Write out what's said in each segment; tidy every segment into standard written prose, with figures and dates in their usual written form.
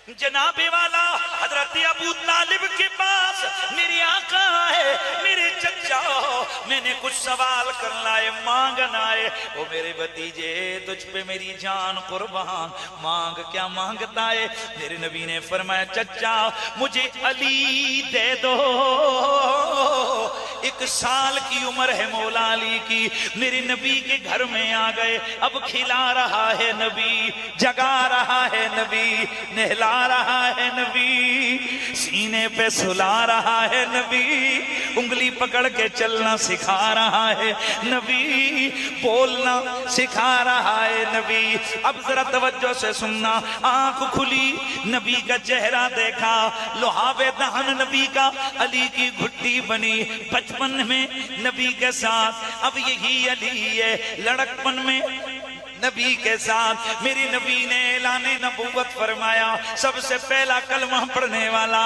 جناب والا حضرت ابو طالب کے پاس میری آقا آئے، میرے چچا میں نے کچھ سوال کرنا ہے، مانگنا ہے۔ وہ میرے بھتیجے تجھ پہ میری جان قربان، مانگ کیا مانگتا ہے؟ میرے نبی نے فرمایا چچا مجھے علی دے دو، 1 سال کی عمر ہے مولا علی کی۔ میرے نبی کے گھر میں آ گئے، اب کھلا رہا ہے نبی، جگا رہا ہے نبی، نہلا رہا ہے نبی، سینے پہ سلا رہا ہے نبی، انگلی پکڑ کے چلنا سکھا رہا ہے نبی، بولنا سکھا رہا ہے نبی۔ اب ذرا توجہ سے سننا، آنکھ کھلی، نبی کا چہرہ دیکھا، لوہابے دہن نبی کا، علی کی گھٹی بنی۔ بچپن میں نبی کے ساتھ، اب یہی علی ہے لڑکپن میں نبی کے ساتھ۔ میری نبی نے اعلان نبوت فرمایا، سب سے پہلا کلمہ پڑھنے والا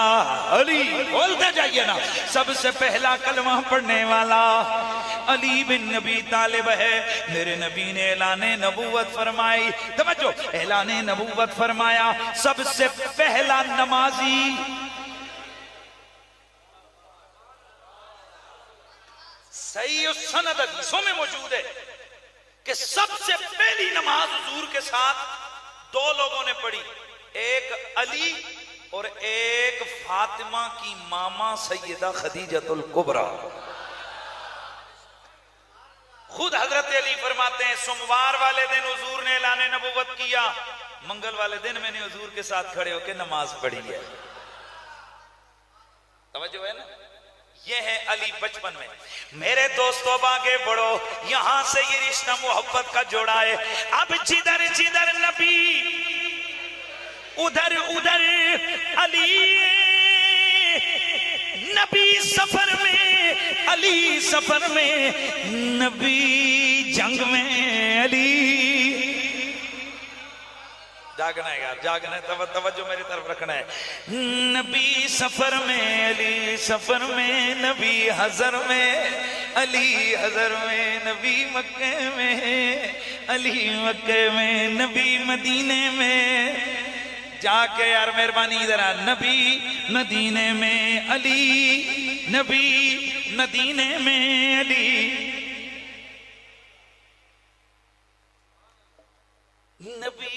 علی، بولتے جائیے نا، سب سے پہلا کلمہ پڑھنے والا علی بن نبی طالب ہے۔ میرے نبی نے اعلان نبوت فرمائی، توجہ، اعلان نبوت فرمایا، سب سے پہلا نمازی صحیح السند حدیثوں میں موجود ہے کہ سب سے پہلی نماز حضور کے ساتھ 2 لوگوں نے پڑھی، ایک علی اور ایک فاطمہ کی ماما سیدہ خدیجۃ الکبریٰ۔ خود حضرت علی فرماتے ہیں سوموار والے دن حضور نے اعلان نبوت کیا، منگل والے دن میں نے حضور کے ساتھ کھڑے ہو کے نماز پڑھی ہے۔ توجہ ہے نا، یہ ہے علی بچپن میں۔ میرے دوستو اب آگے بڑھو، یہاں سے یہ رشتہ محبت کا جوڑا ہے۔ اب جدھر جدھر نبی ادھر ادھر علی، نبی سفر میں علی سفر میں، نبی جنگ میں علی۔ جاگنا ہے یار، جاگنا ہے، توجہ میری طرف رکھنا ہے۔ نبی سفر میں علی سفر میں، نبی حضر میں علی حضر میں، نبی مکے میں علی مکے میں، نبی مدینے میں جا کے، یار مہربانی ادھر آ، نبی مدینے میں علی، نبی مدینے میں علی، نبی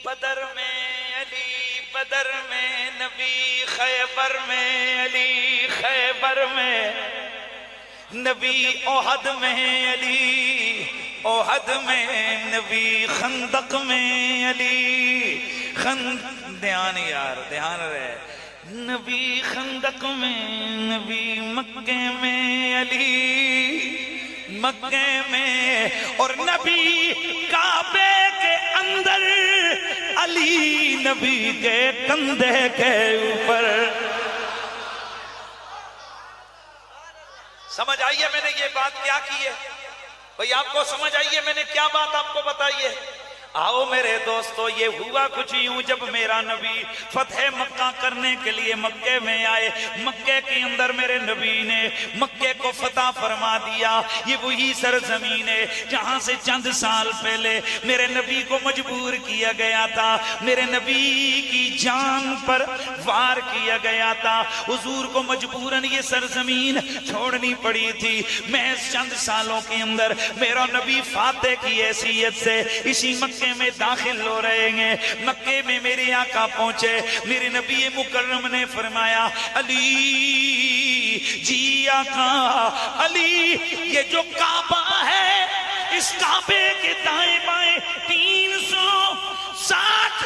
بدر میں علی بدر میں، نبی خیبر میں علی خیبر میں، نبی احد میں علی احد میں، نبی خندق میں علی دھیان یار دھیان رہے، نبی خندق میں، نبی مکے میں علی مکے میں، اور نبی کعبے کے اندر علی، نبی کے کندھے کے اوپر۔ سمجھ آئیے میں نے یہ بات کیا کی ہے بھئی؟ آپ کو سمجھ آئیے میں نے کیا بات آپ کو بتائی ہے؟ آؤ میرے دوستو، یہ ہوا کچھ یوں، جب میرا نبی فتح مکہ کرنے کے لیے مکے میں آئے، مکے کے اندر میرے نبی نے مکے کو فتح فرما دیا۔ یہ وہی سرزمین ہے جہاں سے چند سال پہلے میرے نبی کو مجبور کیا گیا تھا، میرے نبی کی جان پر وار کیا گیا تھا، حضور کو مجبوراً یہ سرزمین چھوڑنی پڑی تھی۔ میں چند سالوں کے اندر میرا نبی فاتح کی حیثیت سے اسی مکے میں داخل ہو رہے ہیں۔ مکے میں میرے آقا پہنچے، میرے نبی مکرم نے فرمایا علی جی آقا، علی یہ جو کعبہ ہے، اس کعبے کے دائیں بائیں 360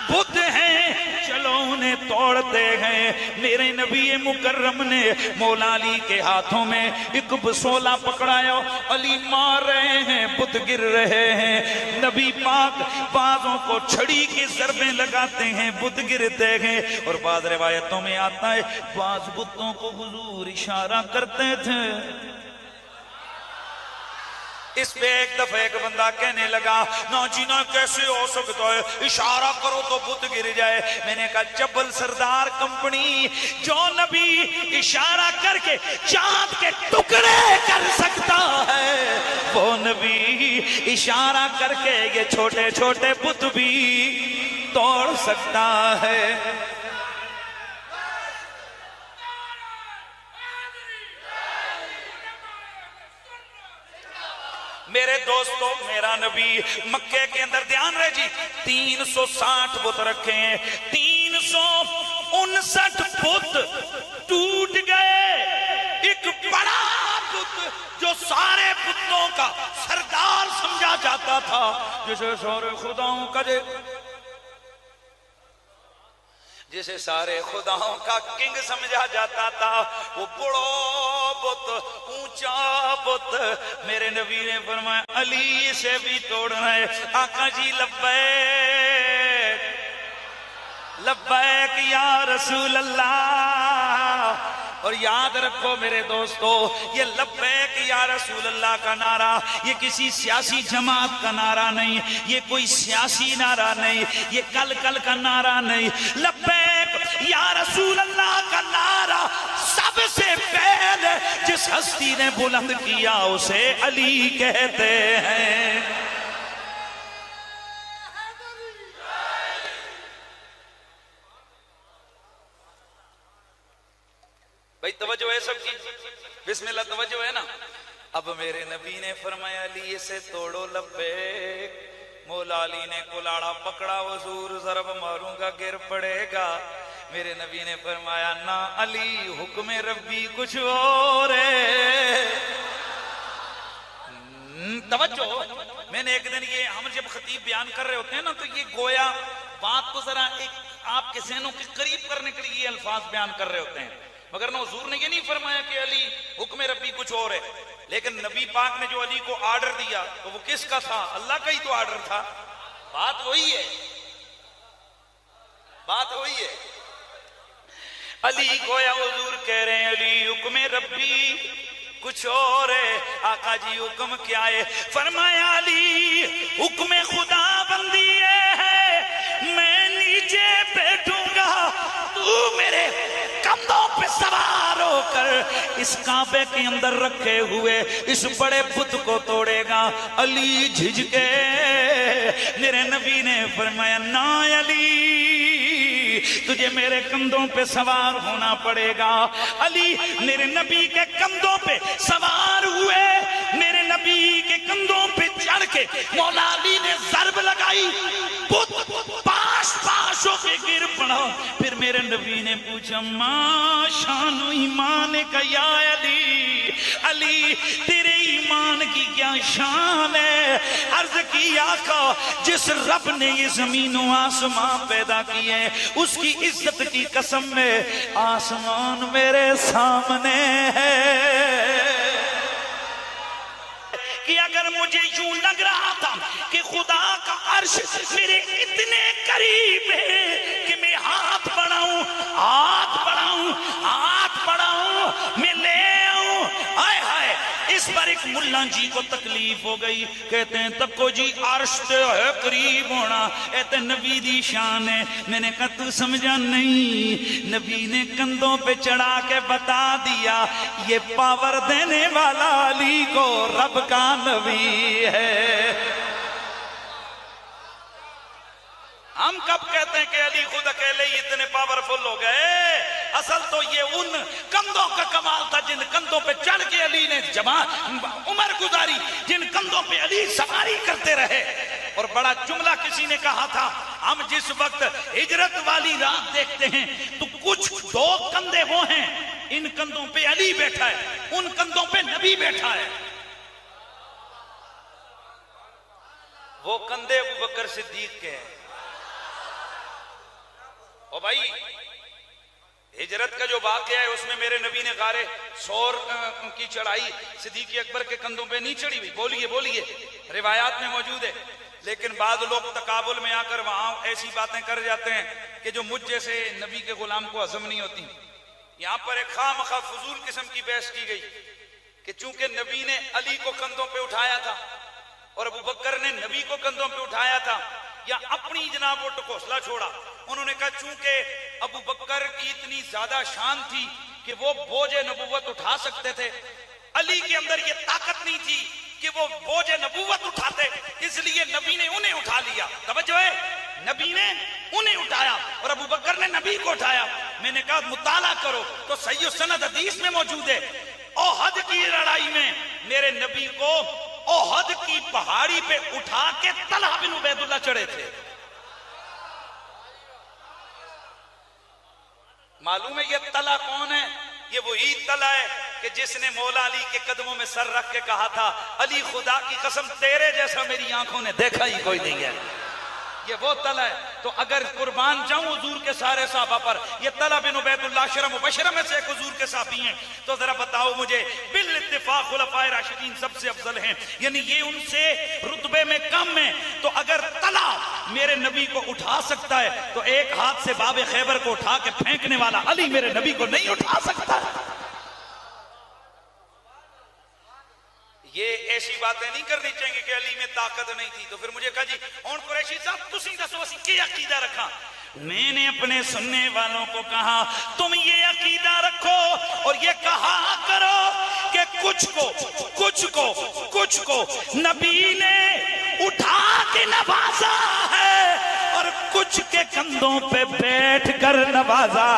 بت ہیں، چلو انہیں توڑتے ہیں۔ میرے نبی مکرم نے مولا علی کے ہاتھوں میں ایک بسولہ پکڑایا، علی مار رہے ہیں، بت گر رہے ہیں۔ نبی پاک بعضوں کو چھڑی کی ضربیں لگاتے ہیں، بت گرتے ہیں، اور بعض روایتوں میں آتا ہے بعض بتوں کو حضور اشارہ کرتے تھے۔ اس پہ ایک دفعہ ایک بندہ کہنے لگا نا جی نا کیسے ہو سکتا ہے، اشارہ کرو تو بت گر جائے۔ میں نے کہا چبل سردار کمپنی، جو نبی اشارہ کر کے چاند کے ٹکڑے کر سکتا ہے، وہ نبی اشارہ کر کے یہ چھوٹے چھوٹے بت بھی توڑ سکتا ہے. میرے دوستوں میرا نبی مکے کے اندر دھیان رہے جی 360 بت رکھے ہیں. 359 بت ٹوٹ گئے. ایک بڑا بت جو سارے بتوں کا سردار سمجھا جاتا تھا, جسے سارے خداؤں کا جسے سارے خداؤں کا کنگ سمجھا جاتا تھا, وہ بڑا بت, اونچا بت. میرے نبی نے فرمایا علی سے بھی توڑنا ہے. آقا جی لبیک لبیک یا رسول اللہ. اور یاد رکھو میرے دوستو, یہ لبیک یا رسول اللہ کا نعرہ یہ کسی سیاسی جماعت کا نعرہ نہیں, یہ کوئی سیاسی نعرہ نہیں, یہ کل کا نعرہ نہیں. لبیک یا رسول اللہ کا نعرہ سب سے پہلے جس ہستی نے بلند کیا اسے علی کہتے ہیں. بھائی توجہ ہے سب کی, بسم اللہ توجہ ہے نا. اب میرے نبی نے فرمایا علی سے توڑو لبیک. مولا علی نے کلاڑا پکڑا, حضور ضرب ماروں گا گر پڑے گا. میرے نبی نے فرمایا نہ علی, حکم ربی کچھ اور ہے. توجہ, میں نے ایک دن یہ ہم جب خطیب بیان کر رہے ہوتے ہیں نا تو یہ گویا بات کو ذرا ایک آپ کے ذہنوں کے قریب کرنے کے لیے یہ الفاظ بیان کر رہے ہوتے ہیں, مگر نہ حضور نے یہ نہیں فرمایا کہ علی حکم ربی کچھ اور ہے. لیکن نبی پاک نے جو علی کو آرڈر دیا تو وہ کس کا تھا؟ اللہ کا ہی تو آرڈر تھا. بات وہی ہے, بات وہی ہے. علی گویا حضور کہہ رہے ہیں علی حکم ربی کچھ اور ہے. آقا جی حکم کیا ہے؟ فرمایا علی حکم خدا بندی ہے, میں نیچے بیٹھوں گا, تو میرے کندھوں پہ سوار ہو کر اس کعبے کے اندر رکھے ہوئے اس بڑے بت کو توڑے گا. علی جھجکے. میرے نبی نے فرمایا نا علی, تجھے میرے کندھوں پہ سوار ہونا پڑے گا. علی میرے نبی کے کندھوں پہ سوار ہوئے, میرے نبی کے کندھوں پہ چڑھ کے مولا علی نے ضرب لگائی, بت پاش پاش ہو کے گر پڑا. پھر میرے نبی نے پوچھا ما شان ایمان کا یا علی, علی تیرے ایمان کی کیا شان ہے؟ عرض کی آقا جس رب نے یہ زمین و آسمان پیدا کیے اس کی عزت کی قسم میں آسمان میرے سامنے ہے کہ اگر مجھے یوں لگ رہا تھا کہ خدا کا عرش میرے اتنے قریب ہے کہ میں ہاتھ بڑھاؤں میں لے آؤں, آئے ہائے, اس پر ایک ملا جی کو تکلیف ہو گئی. کہتے ہیں تب کو جی عرش تے ہے قریب ہونا, ایتے نبی دی شان ہے. میں نے کہا تو سمجھا نہیں, نبی نے کندھوں پہ چڑھا کے بتا دیا یہ پاور دینے والا علی کو رب کا نبی ہے. ہم کب کہتے ہیں کہ علی خود اکیلے ہی اتنے پاورفل ہو گئے؟ اصل تو یہ ان کندھوں کا کمال تھا جن کندھوں پہ چڑھ کے علی نے عمر گزاری, جن کندھوں پہ علی سواری کرتے رہے. اور بڑا جملہ کسی نے کہا تھا, ہم جس وقت ہجرت والی رات دیکھتے ہیں تو کچھ دو کندھے وہ ہیں, ان کندھوں پہ علی بیٹھا ہے, ان کندھوں پہ نبی بیٹھا ہے. وہ کندھے ابو بکر صدیق کے ہیں. اور بھائی ہجرت کا جو واقعہ ہے اس میں میرے نبی نے غار ثور کی چڑھائی صدیق اکبر کے کندھوں پہ نہیں چڑھی ہوئی. بولیے روایات میں موجود ہے. لیکن بعض لوگ تقابل میں آ کر وہاں ایسی باتیں کر جاتے ہیں کہ جو مجھ جیسے نبی کے غلام کو ہضم نہیں ہوتی. یہاں پر ایک خواہ مخواہ فضول قسم کی بحث کی گئی کہ چونکہ نبی نے علی کو کندھوں پہ اٹھایا تھا اور ابو بکر نے نبی کو کندھوں پہ اٹھایا تھا, یا اپنی جناب وہ ٹکوسلا چھوڑا. انہوں نے کہا چونکہ ابو بکر کی اتنی زیادہ شان تھی کہ وہ بوجھ نبوت اٹھا سکتے تھے, علی کے اندر یہ طاقت نہیں تھی کہ وہ بوجھ نبوت اٹھاتے, اس لیے نبی نے انہیں اٹھا لیا. توجہ ہے, نبی نے انہیں اٹھایا اور ابو بکر نے نبی کو اٹھایا. میں نے کہا مطالعہ کرو تو صحیح سند حدیث میں موجود ہے احد کی لڑائی میں میرے نبی کو احد کی پہاڑی پہ اٹھا کے طلحہ بن عبید اللہ چڑھے تھے. معلوم ہے یہ طلحہ کون ہے؟ یہ وہی طلحہ ہے کہ جس نے مولا علی کے قدموں میں سر رکھ کے کہا تھا علی خدا کی قسم تیرے جیسا میری آنکھوں نے دیکھا ہی کوئی نہیں ہے. یہ وہ طلحہ ہے. تو اگر قربان جاؤں حضور کے سارے صحابہ پر، یہ طلحہ بن عبید اللہ عشرہ مبشرہ میں سے ایک حضور کے صحابی ہیں، تو ذرا بتاؤ مجھے بالاتفاق خلفائے راشدین سب سے افضل ہیں، یعنی یہ ان سے رتبے میں کم ہیں. تو اگر طلحہ میرے نبی کو اٹھا سکتا ہے تو ایک ہاتھ سے باب خیبر کو اٹھا کے پھینکنے والا علی میرے نبی کو نہیں اٹھا سکتا. یہ ایسی باتیں نہیں کرنی چاہیے کہ علی میں طاقت نہیں تھی. تو پھر مجھے کہا جی اور قریشی صاحب تسی دسو اسی کیا عقیدہ رکھا؟ میں نے اپنے سننے والوں کو کہا تم یہ عقیدہ رکھو اور یہ کہا کرو کہ کچھ کو نبی نے اٹھا کے نوازا ہے اور کچھ کے کندھوں پہ بیٹھ کر نوازا